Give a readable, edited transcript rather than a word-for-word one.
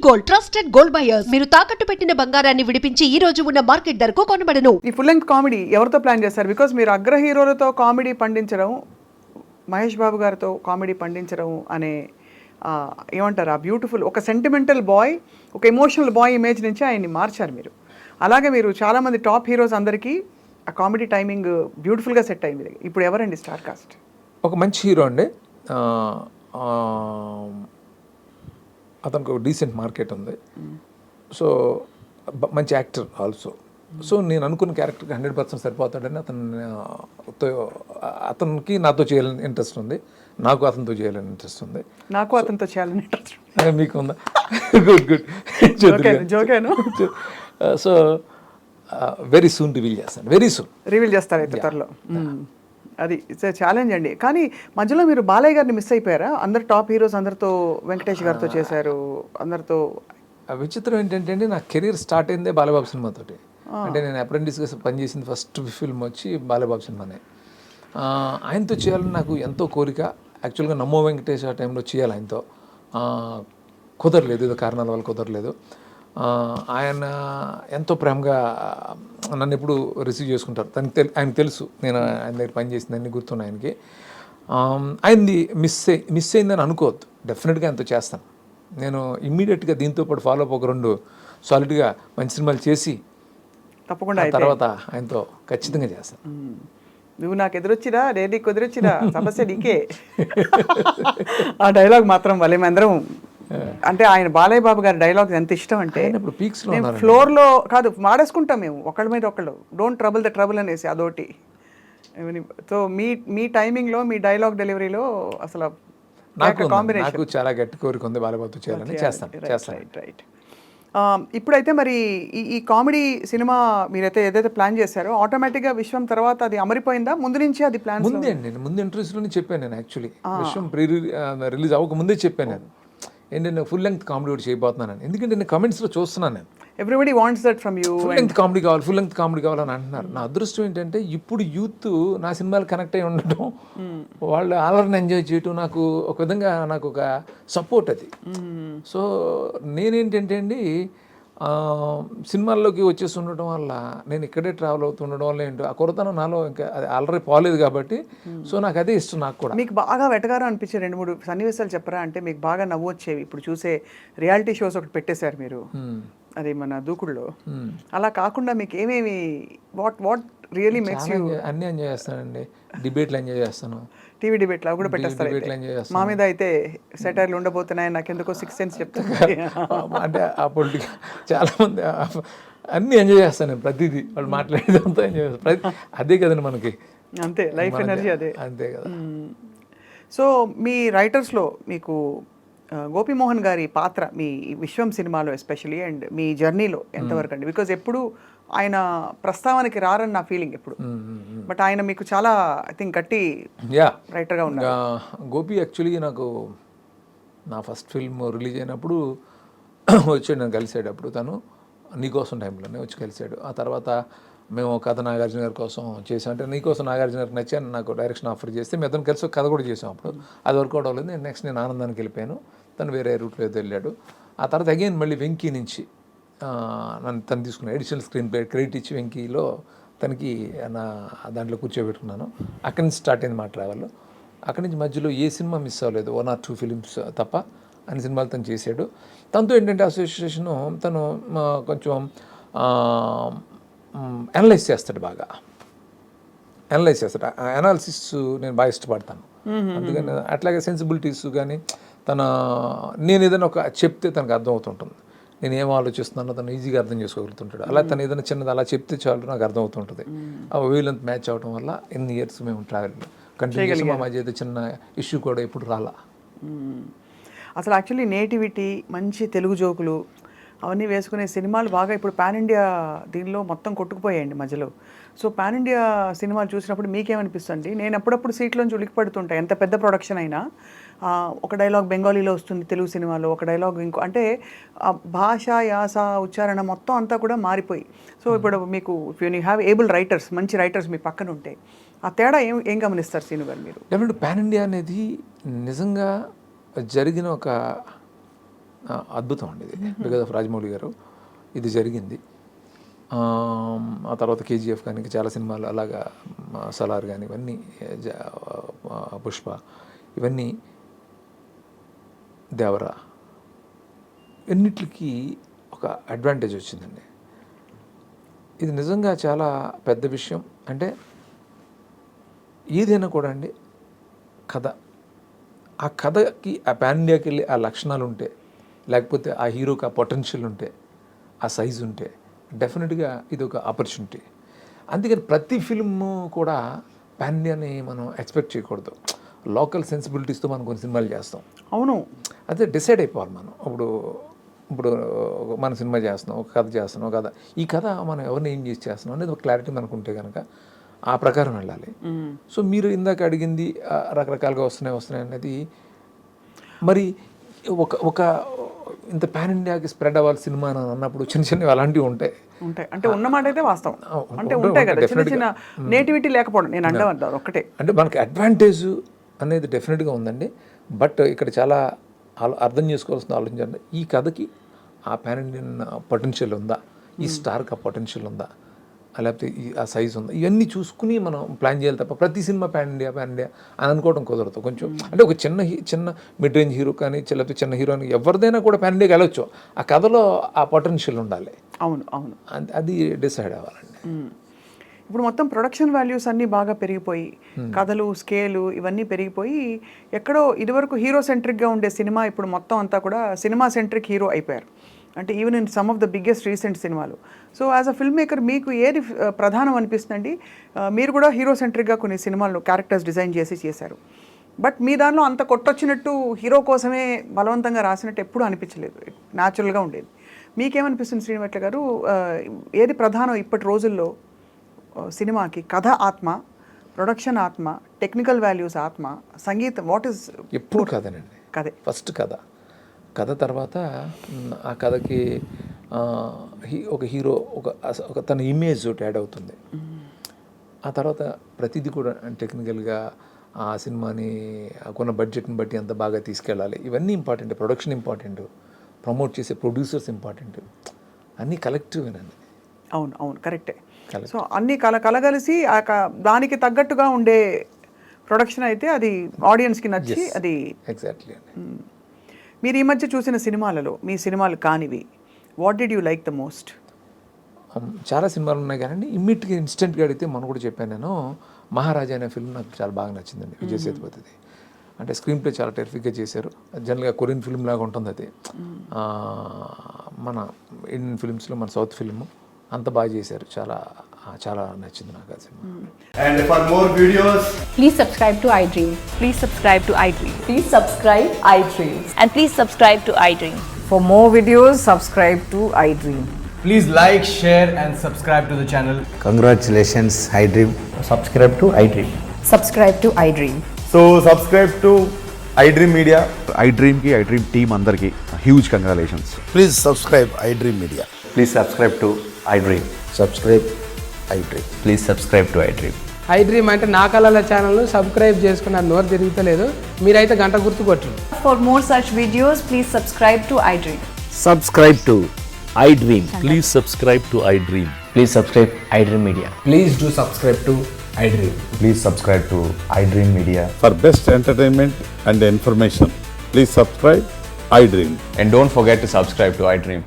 Gold, trusted gold buyers. మీరు తాకట్టు పెట్టిన బంగారాన్ని విడిపించి ఈ రోజు ఉన్న మార్కెట్ ధరకు కొనబడను. ఈ ఫుల్ లెంగ్త్ కామెడీ ఎవరితో ప్లాన్ చేస్తారు? బికాస్ మీరు అగ్ర హీరోలతో కామెడీ పండించడం, మహేష్ బాబు గారితో కామెడీ పండించడం అనే ఏమంటారు, ఆ బ్యూటిఫుల్ ఒక సెంటిమెంటల్ బాయ్, ఒక ఎమోషనల్ బాయ్ ఇమేజ్ నుంచి ఆయన్ని మార్చారు మీరు. అలాగే మీరు చాలామంది టాప్ హీరోస్ అందరికీ ఆ కామెడీ టైమింగ్ బ్యూటిఫుల్గా సెట్ అయింది. ఇప్పుడు ఎవరండి స్టార్ కాస్ట్? ఒక మంచి హీరో అండి. అతనికి ఒక డీసెంట్ మార్కెట్ ఉంది. సో మంచి యాక్టర్ ఆల్సో. సో నేను అనుకున్న క్యారెక్టర్కి 100% సరిపోతాడని అతనికి నాతో చేయాలని ఇంట్రెస్ట్ ఉంది, నాకు అతనితో చేయాలని ఇంట్రెస్ట్ ఉంది. నాకు అతనితో చేయాలని ఇంట్రెస్ట్ మీకు ఉందా? Good good. జోకేను. సో వెరీ సూన్ రివీల్ చేస్తాను, వెరీ సూన్ రివీల్ చేస్తారు అయితే త్వరలో. అది ఛాలెంజ్ అండి. కానీ మధ్యలో మీరు బాలయ్య గారిని మిస్ అయిపోయారా? అందరు టాప్ హీరోస్ అందరితో, వెంకటేష్ గారితో చేశారు అందరితో. విచిత్రం ఏంటంటే నా కెరీర్ స్టార్ట్ అయిందే బాలబాబు సినిమాతోటి. అంటే నేను అప్రెంటిస్గా పనిచేసింది ఫస్ట్ ఫిల్మ్ వచ్చి బాలబాబు సినిమానే. ఆయనతో చేయాలని నాకు ఎంతో కోరిక. యాక్చువల్గా నమ్మో వెంకటేష్ ఆ టైంలో చేయాలి ఆయనతో, కుదరలేదు, ఏదో కారణాల వల్ల కుదరలేదు. ఆయన ఎంతో ప్రేమగా నన్ను ఎప్పుడు రిసీవ్ చేసుకుంటారు. ఆయనకు తెలుసు నేను ఆయన దగ్గర పనిచేసిందని, గుర్తున్నాను ఆయనకి. ఆయనది మిస్ అయిందని అనుకోవద్దు, డెఫినెట్గా ఆయనతో చేస్తాను. నేను ఇమ్మీడియట్గా దీంతో పాటు ఫాలో అప్ ఒక 2 సాలిడ్గా మంచి సినిమాలు చేసి తప్పకుండా తర్వాత ఆయనతో ఖచ్చితంగా చేస్తాను. నువ్వు నాకు ఎదురొచ్చిరా, నేను నీకు ఎదురొచ్చిరా, సమస్య నీకే. ఆ డైలాగ్ మాత్రం వాళ్ళ మేమందరం, అంటే ఆయన బాలయ్య బాబు గారి డైలాగ్ ఎంత ఇష్టం అంటే, ఇప్పుడు పీక్స్లో ఫ్లోర్లో కాదు మాడేసుకుంటాం మేము ఒకళ్ళ మీద ఒకళ్ళు, డోంట్ ట్రబుల్ ద ట్రబుల్ అనేసి అదోటి. సో మీ టైమింగ్లో, మీ డైలాగ్ డెలివరీలో అసలు నాకు చాలా గట్టి కోరిక ఉంది బాలయ్యబాబుతో చేయాలని. చేస్తాను. రైట్. ఇప్పుడైతే మరి ఈ కామెడీ సినిమా మీరైతే ఏదైతే ప్లాన్ చేశారో ఆటోమేటిక్గా విశ్వం తర్వాత అది అమరిపోయిందా? ముందు నుంచి అది ప్లాన్ ముందే అండి. నేను ముందు ఇంటర్వ్యూస్లోనే చెప్పాను. నేను యాక్చువల్లీ విశ్వం రిలీజ్ అవ్వక ముందే చెప్పాను నేను ఏంటంటే ఫుల్ లెంగ్త్ కామెడీ ఒకటి చేయబోతున్నాను. ఎందుకంటే నేను కమెంట్స్లో చూస్తున్నాను, నేను everybody wants that from you, full length comedy కావాలి, ఫుల్ లెంగ్త్ కామెడీ కావాలని అంటున్నారు. నా అదృష్టం ఏంటంటే ఇప్పుడు యూత్ నా సినిమాలు కనెక్ట్ అయి ఉండటం, వాళ్ళు ఆలర్ని ఎంజాయ్ చేయటం నాకు ఒక విధంగా నాకు ఒక సపోర్ట్ అది. సో నేనేంటంటే అండి, సినిమాల్లోకి వచ్చేసి ఉండటం వల్ల, నేను ఇక్కడే ట్రావెల్ అవుతుండడం వల్ల ఏంటో ఆ కొరతనం నాలో ఇంకా అది ఆల్రెడీ పోలేదు కాబట్టి, సో నాకు అదే ఇష్టం. నాకు కూడా మీకు బాగా వెటగారం అనిపించే 2-3 సన్నివేశాలు చెప్పరా? అంటే మీకు బాగా నవ్వు వచ్చేవి. ఇప్పుడు చూసే రియాలిటీ షోస్ ఒకటి పెట్టేశారు మీరు, అది మన దూకుడులో. అలా కాకుండా మీకు ఏమేమి, వాట్ రియలీ మేక్స్ యూ? అన్నీ ఎంజాయ్ చేస్తానండి. డిబేట్లు ఎంజాయ్ చేస్తాను, టీవీ డిబేట్లు కూడా పెట్టేస్తారు. మా మీద అయితే సెటైర్లు ఉండబోతున్నాయి, నాకు ఎందుకో 6 సెన్స్ చెప్తాను. అంటే ఆ పొలిటికల్ చాలామంది అన్నీ ఎంజాయ్ చేస్తాను నేను, ప్రతిదీ వాళ్ళు మాట్లాడేదంతా ఎంజాయ్ చేస్తాను. అదే కదండి మనకి, అంతే లైఫ్ ఎనర్జీ అదే. అంతే కదా. సో మీ రైటర్స్లో మీకు గోపీమోహన్ గారి పాత్ర మీ విశ్వం సినిమాలో ఎస్పెషలీ అండ్ మీ జర్నీలో ఎంతవరకు అండి? బికాజ్ ఎప్పుడు ఆయన ప్రస్తావనకి రారని నా ఫీలింగ్ ఎప్పుడు, బట్ ఆయన మీకు చాలా ఐ థింక్ గట్టి రైటర్గా ఉన్నారు. గోపి యాక్చువల్లీ నాకు నా ఫస్ట్ ఫిల్మ్ రిలీజ్ అయినప్పుడు వచ్చాడు, నన్ను కలిసాడు. అప్పుడు తను నీకోసం టైంలోనే వచ్చి కలిసాడు. ఆ తర్వాత మేము కథ నాగార్జున గారి కోసం చేసాం. అంటే నీకోసం నాగార్జున గారికి నచ్చాను, నాకు డైరెక్షన్ ఆఫర్ చేస్తే మేము అతను కలిసి ఒక కథ కూడా చేసాం. అప్పుడు అది వర్కౌట్ అవ్వలేదు. నేను ఆనందానికి వెళ్ళిపోయాను, తను వేరే రూట్లో ఏదో వెళ్ళాడు. ఆ తర్వాత అగైన్ మళ్ళీ వెంకీ నుంచి తను తీసుకున్నాను, ఎడిషనల్ స్క్రీన్ ప్లే క్రెడిట్ ఇచ్చి వెంకీలో తనకి నా దాంట్లో కూర్చోబెట్టుకున్నాను. అక్కడి నుంచి స్టార్ట్ అయింది మా ట్రావెల్. అక్కడి నుంచి మధ్యలో ఏ సినిమా మిస్ అవ్వలేదు, 1 or 2 ఫిలిమ్స్ తప్ప అన్ని సినిమాలు తను చేశాడు. తనతో ఏంటంటే అసోసియేషను, తను కొంచెం అనలైజ్ చేస్తాడు, బాగా అనలైజ్ చేస్తాడు. అనాలిసిస్ నేను బాగా ఇష్టపడతాను. అందుకని అట్లాగే సెన్సిబిలిటీస్ కానీ నేను ఏదైనా ఒక చెప్తే తనకు అర్థం అవుతుంటుంది, నేను ఏం ఆలోచిస్తున్నానో తను ఈజీగా అర్థం చేసుకోగలుగుతుంటాడు. అలా తను ఏదైనా చిన్నది అలా చెప్తే చాలు నాకు అర్థం అవుతుంటుంది. ఆ వీళ్ళంత మ్యాచ్ అవడం వల్ల ఎన్ని ఇయర్స్ మేము ట్రావెల్ కంటిన్యూస్. మా మధ్య అయితే చిన్న ఇష్యూ కూడా ఇప్పుడు రాలా. అసలు యాక్చువల్లీ నేటివిటీ, మంచి తెలుగు జోకులు అవన్నీ వేసుకునే సినిమాలు బాగా ఇప్పుడు పాన్ ఇండియా దీనిలో మొత్తం కొట్టుకుపోయాయండి మధ్యలో. సో పాన్ ఇండియా సినిమాలు చూసినప్పుడు మీకేమనిపిస్తుంది? నేను అప్పుడప్పుడు సీట్లోంచి ఉలికిపడుతుంటాయి, ఎంత పెద్ద ప్రొడక్షన్ అయినా. ఒక డైలాగ్ బెంగాలీలో వస్తుంది తెలుగు సినిమాలో, ఒక డైలాగ్ ఇంకో, అంటే భాష, యాస, ఉచ్చారణ మొత్తం అంతా కూడా మారిపోయి. సో ఇప్పుడు మీకు యూ హ్యావ్ ఏబుల్ రైటర్స్, మంచి రైటర్స్ మీ పక్కన ఉంటే ఆ తేడా ఏం గమనిస్తారు సీను గారు మీరు? డెఫినెట్ పాన్ ఇండియా అనేది నిజంగా జరిగిన ఒక అద్భుతం అండి ఇది, బికాజ్ ఆఫ్ రాజమౌళి గారు ఇది జరిగింది. ఆ తర్వాత కేజీఎఫ్ కానీ ఇంకా చాలా సినిమాలు అలాగా, సలార్ కానీ ఇవన్నీ, పుష్ప ఇవన్నీ, దేవరా, ఎన్నిటికి ఒక అడ్వాంటేజ్ వచ్చిందండి. ఇది నిజంగా చాలా పెద్ద విషయం. అంటే ఏదైనా కూడా అండి కథ, ఆ కథకి ఆ పాన్ ఇండియాకి వెళ్ళి ఆ లక్షణాలు ఉంటే, లేకపోతే ఆ హీరోకి ఆ పొటెన్షియల్ ఉంటే, ఆ సైజు ఉంటే డెఫినెట్గా ఇది ఒక ఆపర్చునిటీ. అందుకని ప్రతి ఫిల్మ్ కూడా పాన్ ఇండియాని మనం ఎక్స్పెక్ట్ చేయకూడదు. లోకల్ సెన్సిబిలిటీస్తో మనం కొన్ని సినిమాలు చేస్తాం. అవును, అదే డిసైడ్ అయిపోవాలి మనం. ఇప్పుడు మన సినిమా చేస్తున్నాం, ఒక కథ చేస్తున్నాం, ఒక కథ, ఈ కథ మనం ఎవరిని ఏం చేసి చేస్తున్నాం అనేది ఒక క్లారిటీ మనకు ఉంటే కనుక ఆ ప్రకారం వెళ్ళాలి. సో మీరు ఇందాక అడిగింది రకరకాలుగా వస్తున్నాయి అనేది, మరి ఒక ఇంత పాన్ ఇండియాకి స్ప్రెడ్ అవ్వాలి సినిమా అని అన్నప్పుడు చిన్న చిన్నవి అలాంటివి ఉంటాయి. అంటే ఉన్నమాట అయితే వాస్తవం, అంటే ఉంటాయి కదా చిన్న చిన్న నేటివిటీ లేకపోవడం, నేను అంటే ఒక్కటే. అంటే మనకి అడ్వాంటేజ్ అనేది డెఫినెట్గా ఉందండి. బట్ ఇక్కడ చాలా అర్థం చేసుకోవాల్సిన ఆలోచించండి, ఈ కథకి ఆ పాన్ ఇండియన్ పొటెన్షియల్ ఉందా, ఈ స్టార్కి ఆ పొటెన్షియల్ ఉందా, లేకపోతే ఆ సైజ్ ఉందా, ఇవన్నీ చూసుకుని మనం ప్లాన్ చేయాలి తప్ప ప్రతి సినిమా పాన్ ఇండియా అని అనుకోవడం కుదరదు. కొంచెం అంటే ఒక చిన్న మిడ్ రేంజ్ హీరో కానీ, లేకపోతే చిన్న హీరోని ఎవరిదైనా కూడా పాన్ ఇండియాకి వెళ్ళొచ్చు, ఆ కథలో ఆ పొటెన్షియల్ ఉండాలి. అవును అవును, అది డిసైడ్ అవ్వాలండి. ఇప్పుడు మొత్తం ప్రొడక్షన్ వాల్యూస్ అన్నీ బాగా పెరిగిపోయి, కథలు, స్కేలు ఇవన్నీ పెరిగిపోయి, ఎక్కడో ఇదివరకు హీరో సెంట్రిక్గా ఉండే సినిమా ఇప్పుడు మొత్తం అంతా కూడా సినిమా సెంట్రిక్ హీరో అయిపోయారు. అంటే even in some of the biggest recent సినిమాలు. So as a film maker మీకు ఏది ప్రధానం అనిపిస్తుందండి? మీరు కూడా హీరో సెంట్రిక్గా కొన్ని సినిమాలను క్యారెక్టర్స్ డిజైన్ చేశారు. బట్ మీ దానిలో అంత కొట్టొచ్చినట్టు హీరో కోసమే బలవంతంగా రాసినట్టు ఎప్పుడూ అనిపించలేదు, న్యాచురల్గా ఉండేది. మీకేమనిపిస్తుంది శ్రీనివట్ల గారు? ఏది ప్రధానం ఇప్పటి రోజుల్లో సినిమాకి? కథ ఆత్మ, ప్రొడక్షన్ ఆత్మ, టెక్నికల్ వాల్యూస్ ఆత్మ, సంగీతం, వాట్ ఈస్? ఎప్పుడు కథనండి, కథే ఫస్ట్ కథ తర్వాత ఆ కథకి ఒక హీరో ఒక తన ఇమేజ్ ఒకటి యాడ్ అవుతుంది. ఆ తర్వాత ప్రతిదీ కూడా టెక్నికల్గా ఆ సినిమాని కొన్న బడ్జెట్ని బట్టి ఎంత బాగా తీసుకెళ్ళాలి, ఇవన్నీ ఇంపార్టెంట్. ప్రొడక్షన్ ఇంపార్టెంట్, ప్రమోట్ చేసే ప్రొడ్యూసర్స్ ఇంపార్టెంట్, అన్నీ కలెక్టివ్గానండి. అవును అవును, కరెక్టే. సో అన్నీ కలగలిసి దానికి తగ్గట్టుగా ఉండే ప్రొడక్షన్ అయితే అది ఆడియన్స్కి నచ్చి అది. ఎగ్జాక్ట్లీ అండి. మీరు ఈ మధ్య చూసిన సినిమాలలో మీ సినిమాలు కానివి, what did you like the most? చాలా సినిమాలు ఉన్నాయి కానీ ఇమ్మీడియట్గా ఇన్స్టెంట్గా అడిగితే మనం కూడా చెప్పాను నేను, మహారాజా అనే ఫిల్మ్ నాకు చాలా బాగా నచ్చిందండి, విజయ్ సేతుపతిది. అంటే స్క్రీన్ ప్లే చాలా టెరిఫిక్గా చేశారు. జనరల్గా కొరియన్ ఫిల్మ్ లాగా ఉంటుంది అది, మన ఇండియన్ ఫిల్మ్స్లో మన సౌత్ ఫిల్మ్ అంత బాగా చేశారు. చాలా నచ్చింది నాకు ఆ cinema. And for more videos, Please subscribe to iDream. Please subscribe to iDream. Please subscribe iDream. And please subscribe to iDream. For more videos, subscribe to iDream. please like, share and subscribe to the channel. Congratulations, iDream. Subscribe to iDream. Subscribe to iDream. So subscribe to iDream Media. iDream team andarki huge congratulations. Please subscribe iDream Media. Please subscribe to iDream. Subscribe iDream. Please subscribe to iDream. iDream అంటే నా కళల ఛానల్ను subscribe చేసుకున్న నోరు తిరుగుతలేదు, మీరైతే గంట గుర్తు కొట్టండి. For more such videos, please subscribe to iDream. Subscribe to iDream. Please subscribe to iDream. Please subscribe iDream Media. Please do subscribe to iDream. Please subscribe to iDream Media. For best entertainment and information, please subscribe iDream. And don't forget to subscribe to iDream.